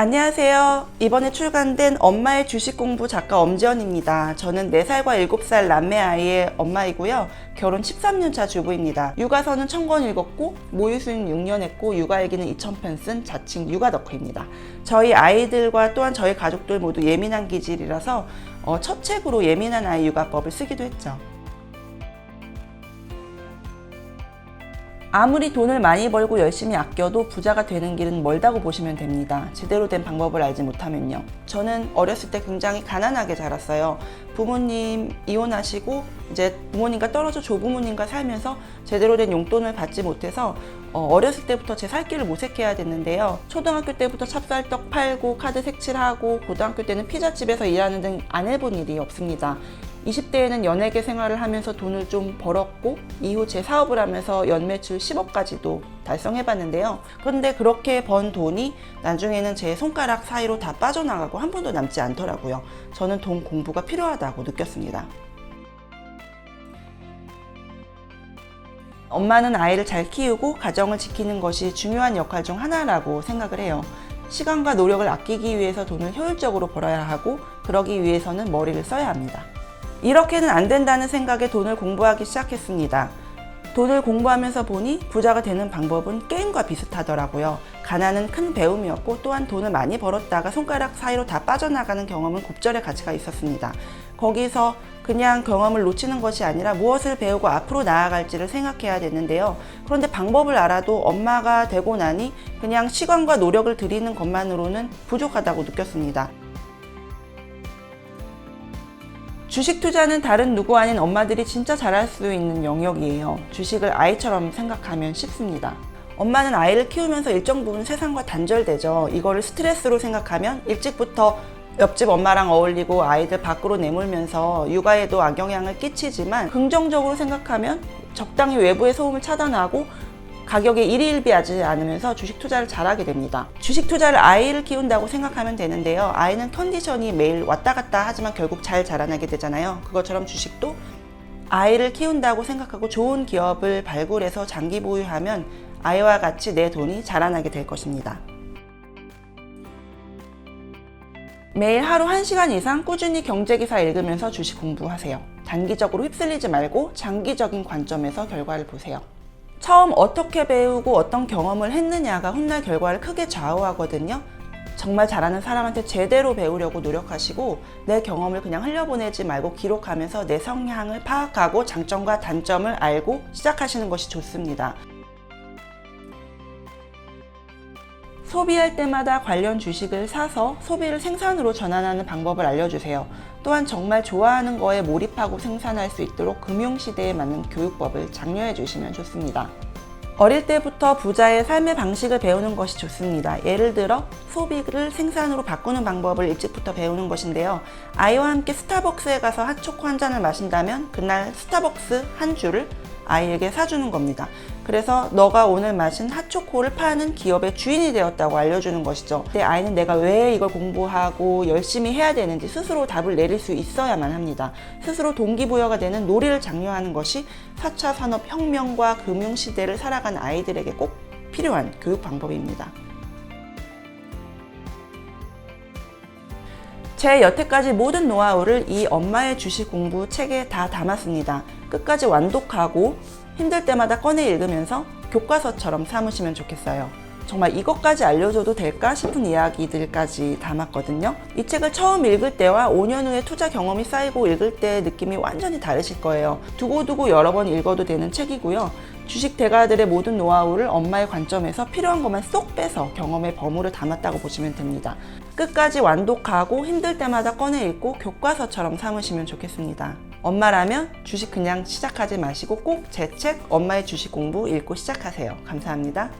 안녕하세요. 이번에 출간된 엄마의 주식 공부 작가 엄지연입니다. 저는 4살과 7살 남매 아이의 엄마이고요. 결혼 13년차 주부입니다. 육아서는 1000권 읽었고 모의 수익 6년 했고 육아일기는 2000편 쓴 자칭 육아 덕후입니다. 저희 아이들과 또한 저희 가족들 모두 예민한 기질이라서 첫 책으로 예민한 아이 육아법을 쓰기도 했죠. 아무리 돈을 많이 벌고 열심히 아껴도 부자가 되는 길은 멀다고 보시면 됩니다. 제대로 된 방법을 알지 못하면요. 저는 어렸을 때 굉장히 가난하게 자랐어요. 부모님 이혼하시고 이제 부모님과 떨어져 조부모님과 살면서 제대로 된 용돈을 받지 못해서 어렸을 때부터 제 살 길을 모색해야 됐는데요. 초등학교 때부터 찹쌀떡 팔고 카드 색칠하고 고등학교 때는 피자집에서 일하는 등 안 해본 일이 없습니다. 20대에는 연예계 생활을 하면서 돈을 좀 벌었고 이후 제 사업을 하면서 연매출 10억까지도 달성해봤는데요. 그런데 그렇게 번 돈이 나중에는 제 손가락 사이로 다 빠져나가고 한 푼도 남지 않더라고요. 저는 돈 공부가 필요하다고 느꼈습니다. 엄마는 아이를 잘 키우고 가정을 지키는 것이 중요한 역할 중 하나라고 생각을 해요. 시간과 노력을 아끼기 위해서 돈을 효율적으로 벌어야 하고 그러기 위해서는 머리를 써야 합니다. 이렇게는 안 된다는 생각에 돈을 공부하기 시작했습니다. 돈을 공부하면서 보니 부자가 되는 방법은 게임과 비슷하더라고요. 가난은 큰 배움이었고 또한 돈을 많이 벌었다가 손가락 사이로 다 빠져나가는 경험은 곱절의 가치가 있었습니다. 거기서 그냥 경험을 놓치는 것이 아니라 무엇을 배우고 앞으로 나아갈지를 생각해야 되는데요. 그런데 방법을 알아도 엄마가 되고 나니 그냥 시간과 노력을 들이는 것만으로는 부족하다고 느꼈습니다. 주식 투자는 다른 누구 아닌 엄마들이 진짜 잘할 수 있는 영역이에요. 주식을 아이처럼 생각하면 쉽습니다. 엄마는 아이를 키우면서 일정 부분 세상과 단절되죠. 이거를 스트레스로 생각하면 일찍부터 옆집 엄마랑 어울리고 아이들 밖으로 내몰면서 육아에도 악영향을 끼치지만 긍정적으로 생각하면 적당히 외부의 소음을 차단하고 가격에 일희일비하지 않으면서 주식 투자를 잘하게 됩니다. 주식 투자를 아이를 키운다고 생각하면 되는데요. 아이는 컨디션이 매일 왔다 갔다 하지만 결국 잘 자라나게 되잖아요. 그것처럼 주식도 아이를 키운다고 생각하고 좋은 기업을 발굴해서 장기 보유하면 아이와 같이 내 돈이 자라나게 될 것입니다. 매일 하루 1시간 이상 꾸준히 경제기사 읽으면서 주식 공부하세요. 단기적으로 휩쓸리지 말고 장기적인 관점에서 결과를 보세요. 처음 어떻게 배우고 어떤 경험을 했느냐가 훗날 결과를 크게 좌우하거든요. 정말 잘하는 사람한테 제대로 배우려고 노력하시고 내 경험을 그냥 흘려보내지 말고 기록하면서 내 성향을 파악하고 장점과 단점을 알고 시작하시는 것이 좋습니다. 소비할 때마다 관련 주식을 사서 소비를 생산으로 전환하는 방법을 알려주세요. 또한 정말 좋아하는 거에 몰입하고 생산할 수 있도록 금융시대에 맞는 교육법을 장려해 주시면 좋습니다. 어릴 때부터 부자의 삶의 방식을 배우는 것이 좋습니다. 예를 들어 소비를 생산으로 바꾸는 방법을 일찍부터 배우는 것인데요. 아이와 함께 스타벅스에 가서 핫초코 한 잔을 마신다면 그날 스타벅스 한 줄을 아이에게 사주는 겁니다. 그래서 너가 오늘 마신 핫초코를 파는 기업의 주인이 되었다고 알려주는 것이죠. 내 아이는 내가 왜 이걸 공부하고 열심히 해야 되는지 스스로 답을 내릴 수 있어야만 합니다. 스스로 동기부여가 되는 놀이를 장려하는 것이 4차 산업혁명과 금융시대를 살아간 아이들에게 꼭 필요한 교육 방법입니다. 제 여태까지 모든 노하우를 이 엄마의 주식 공부 책에 다 담았습니다. 끝까지 완독하고 힘들 때마다 꺼내 읽으면서 교과서처럼 삼으시면 좋겠어요. 정말 이것까지 알려줘도 될까 싶은 이야기들까지 담았거든요. 이 책을 처음 읽을 때와 5년 후에 투자 경험이 쌓이고 읽을 때의 느낌이 완전히 다르실 거예요. 두고두고 여러 번 읽어도 되는 책이고요. 주식 대가들의 모든 노하우를 엄마의 관점에서 필요한 것만 쏙 빼서 경험의 버무를 담았다고 보시면 됩니다. 끝까지 완독하고 힘들 때마다 꺼내 읽고 교과서처럼 삼으시면 좋겠습니다. 엄마라면 주식 그냥 시작하지 마시고 꼭 제 책 엄마의 주식 공부 읽고 시작하세요. 감사합니다.